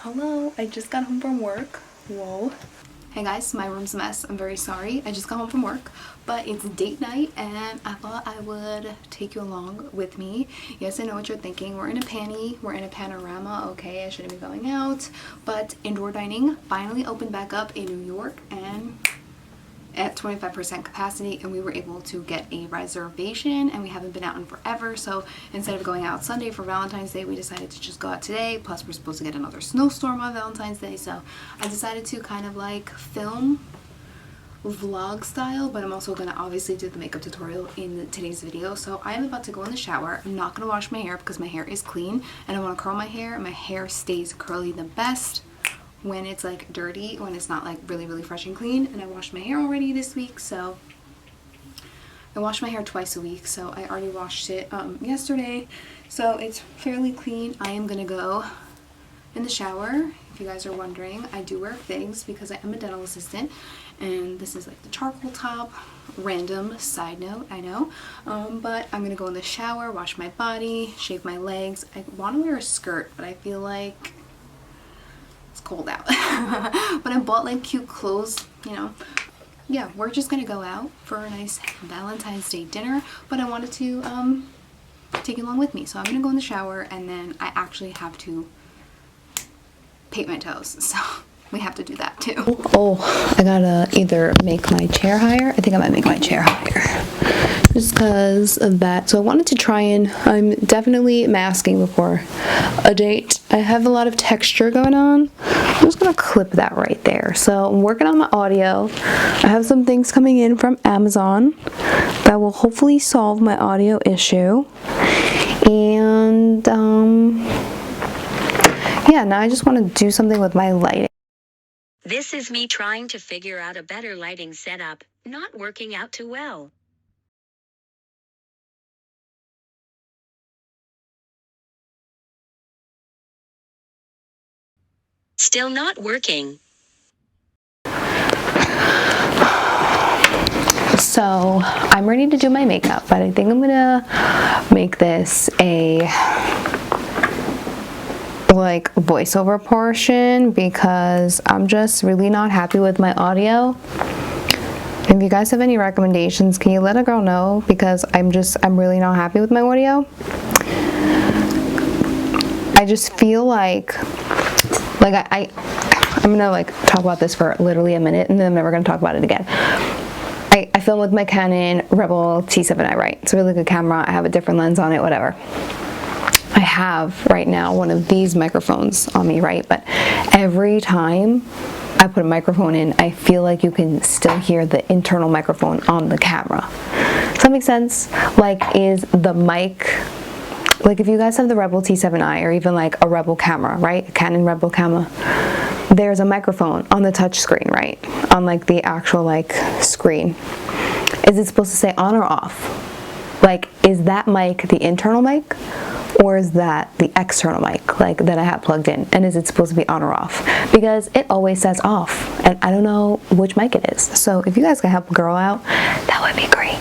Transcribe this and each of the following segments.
Hello, I just got home from work. Whoa. Hey guys, my room's a mess. I'm very sorry. I just got home from work, but it's date night and I thought I would take you along with me. Yes, I know what you're thinking. We're in a panty, we're in a panorama. Okay, I shouldn't be going out, but indoor dining finally opened back up in New York and at 25% capacity, and we were able to get a reservation, and we haven't been out in forever. So instead of going out Sunday for Valentine's Day, we decided to just go out today. Plus we're supposed to get another snowstorm on Valentine's Day, so I decided to kind of like film vlog style, but I'm also gonna obviously do the makeup tutorial in today's video. So I am about to go in the shower. I'm not gonna wash my hair because my hair is clean and I want to curl my hair, and my hair stays curly the best when it's like dirty, when it's not like really fresh and clean. And I washed my hair already this week, so I wash my hair twice a week, so I already washed it yesterday, so it's fairly clean. I am gonna go in the shower. If you guys are wondering, I do wear figs because I am a dental assistant, and this is like the charcoal top. Random side note, I know, but I'm gonna go in the shower, wash my body, shave my legs. I want to wear a skirt, but I feel like it's cold out. But I bought like cute clothes, you know. Yeah, we're just gonna go out for a nice Valentine's Day dinner, but I wanted to take you along with me. So I'm gonna go in the shower, and then I actually have to paint my toes, so we have to do that too. Oh, I gotta either make my chair higher. I think I might make my chair higher just because of that. So I wanted to try and I'm definitely masking before a date. I have a lot of texture going on. I'm just gonna clip that right there. So I'm working on my audio. I have some things coming in from Amazon that will hopefully solve my audio issue. And yeah, now I just want to do something with my lighting. This is me trying to figure out a better lighting setup, not working out too well. Still not working. So I'm ready to do my makeup, but I think I'm gonna make this a like voiceover portion because I'm just really not happy with my audio. If you guys have any recommendations, can you let a girl know, because I'm really not happy with my audio. I just feel like I'm gonna like talk about this for literally a minute and then I'm never gonna talk about it again. I film with my Canon Rebel T7i, right? It's a really good camera. I have a different lens on it, whatever. I have right now one of these microphones on me, right? But every time I put a microphone in, I feel like you can still hear the internal microphone on the camera. Does that make sense? Like, is the mic, like if you guys have the Rebel T7i or even like a Rebel camera, right? A Canon Rebel camera, there's a microphone on the touch screen, right? On like the actual like screen. Is it supposed to say on or off? Like, is that mic the internal mic? Or is that the external mic, like that I have plugged in? And is it supposed to be on or off? Because it always says off, and I don't know which mic it is. So if you guys can help a girl out, that would be great.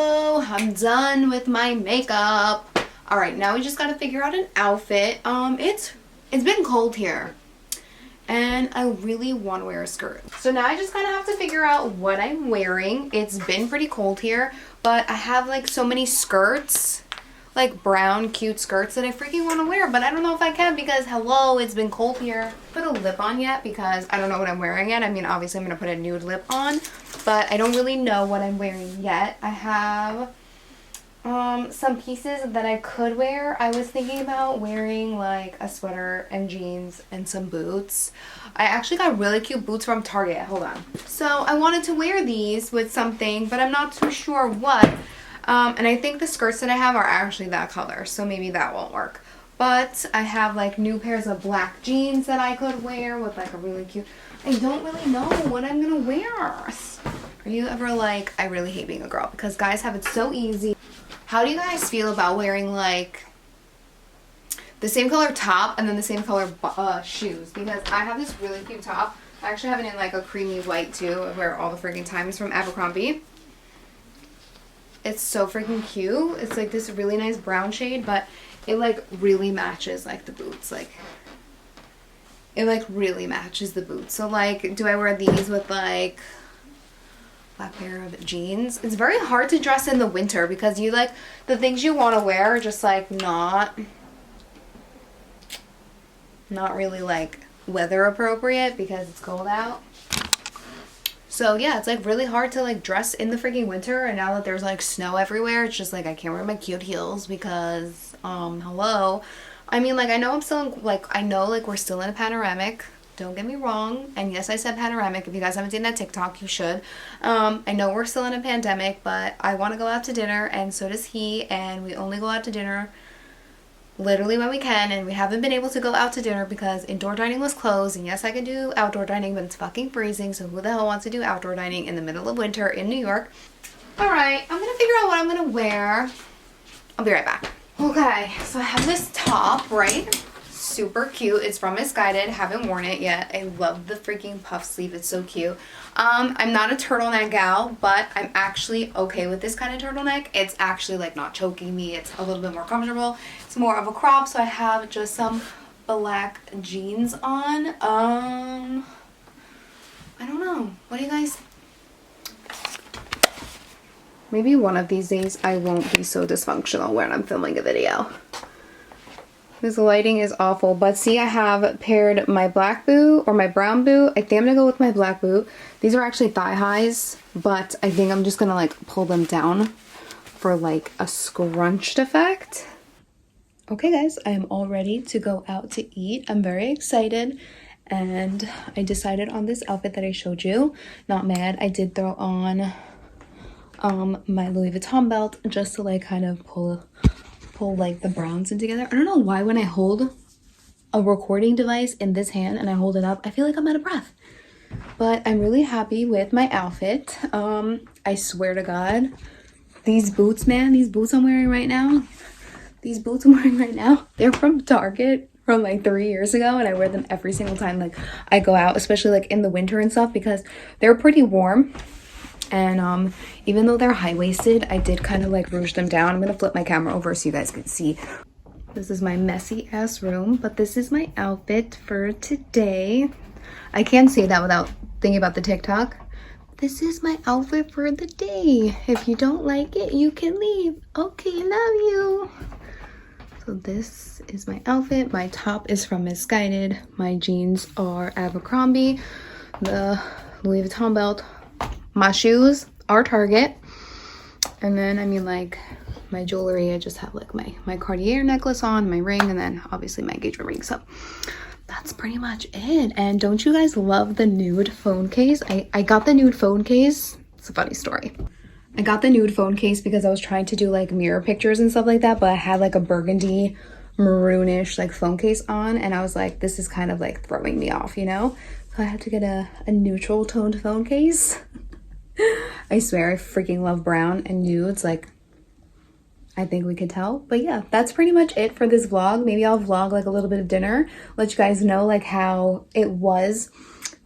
Hello, I'm done with my makeup. All right, now we just gotta figure out an outfit. It's been cold here and I really want to wear a skirt. So now I just kind of have to figure out what I'm wearing. It's been pretty cold here, but I have like so many skirts, like brown cute skirts that I freaking want to wear, but I don't know if I can because hello, it's been cold here. Put a lip on yet because I don't know what I'm wearing yet. I mean, obviously I'm gonna put a nude lip on, but I don't really know what I'm wearing yet. I have some pieces that I could wear. I was thinking about wearing like a sweater and jeans and some boots. I actually got really cute boots from Target. Hold on. So I wanted to wear these with something, but I'm not too sure what. And I think the skirts that I have are actually that color, so maybe that won't work. But I have like new pairs of black jeans that I could wear with like a really cute... I don't really know what I'm gonna wear. Are you ever like, I really hate being a girl because guys have it so easy. How do you guys feel about wearing like the same color top and then the same color shoes? Because I have this really cute top. I actually have it in like a creamy white too. I wear it all the freaking time. It's from Abercrombie. It's so freaking cute. It's like this really nice brown shade, but it like really matches like the boots. Like it like really matches the boots. So like, do I wear these with like black pair of jeans? It's very hard to dress in the winter because you like the things you want to wear are just like not really like weather appropriate because it's cold out. So yeah, it's like really hard to like dress in the freaking winter, and now that there's like snow everywhere, it's just like I can't wear my cute heels because hello. I mean, like I know I'm still in, like I know like we're still in a panoramic. Don't get me wrong. And yes, I said panoramic. If you guys haven't seen that TikTok, you should. I know we're still in a pandemic, but I want to go out to dinner and so does he, and we only go out to dinner literally when we can, and we haven't been able to go out to dinner because indoor dining was closed. And yes, I can do outdoor dining, but it's fucking freezing, so who the hell wants to do outdoor dining in the middle of winter in New York? Alright, I'm gonna figure out what I'm gonna wear. I'll be right back. Okay, so I have this top, right? Super cute. It's from Misguided. Haven't worn it yet. I love the freaking puff sleeve. It's so cute. I'm not a turtleneck gal, but I'm actually okay with this kind of turtleneck. It's actually like not choking me. It's a little bit more comfortable. It's more of a crop, so I have just some black jeans on. I don't know. What do you guys... Maybe one of these days I won't be so dysfunctional when I'm filming a video. This lighting is awful, but see, I have paired my black boot or my brown boot. I think I'm gonna go with my black boot. These are actually thigh highs, but I think I'm just gonna like pull them down for like a scrunched effect. Okay guys, I am all ready to go out to eat. I'm very excited, and I decided on this outfit that I showed you. Not mad. I did throw on my Louis Vuitton belt just to like kind of pull like the browns in together. I don't know why when I hold a recording device in this hand and I hold it up, I feel like I'm out of breath. But I'm really happy with my outfit. I swear to God, these boots, man, these boots I'm wearing right now, they're from Target from like 3 years ago, and I wear them every single time like I go out, especially like in the winter and stuff because they're pretty warm. And even though they're high-waisted, I did kind of like rouge them down. I'm gonna flip my camera over so you guys can see. This is my messy ass room, but this is my outfit for today. I can't say that without thinking about the TikTok. This is my outfit for the day. If you don't like it, you can leave. Okay, love you. So this is my outfit. My top is from Misguided. My jeans are Abercrombie. The Louis Vuitton belt. My shoes are Target. And then, I mean, like, my jewelry, I just have, like, my Cartier necklace on, my ring, and then, obviously, my engagement ring. So, that's pretty much it. And don't you guys love the nude phone case? I got the nude phone case. It's a funny story. I got the nude phone case because I was trying to do, like, mirror pictures and stuff like that, but I had, like, a burgundy, maroonish, like, phone case on, and I was like, this is kind of, like, throwing me off, you know? So I had to get a neutral toned phone case. I swear I freaking love brown and nudes. Like, I think we could tell. But yeah, that's pretty much it for this vlog. Maybe I'll vlog like a little bit of dinner, let you guys know like how it was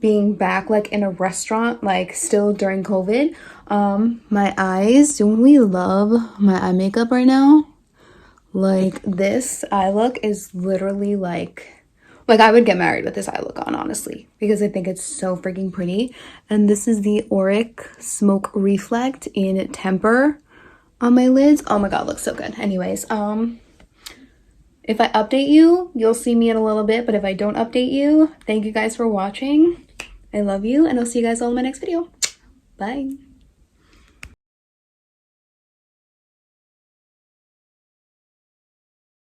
being back like in a restaurant, like still during COVID. My eyes, don't we love my eye makeup right now? Like this eye look is literally like I would get married with this eye look on, honestly, because I think it's so freaking pretty. And this is the Auric Smoke Reflect in Temper on my lids. Oh my god, looks so good. Anyways, if I update you, you'll see me in a little bit, but if I don't update you, thank you guys for watching. I love you, and I'll see you guys all in my next video. Bye.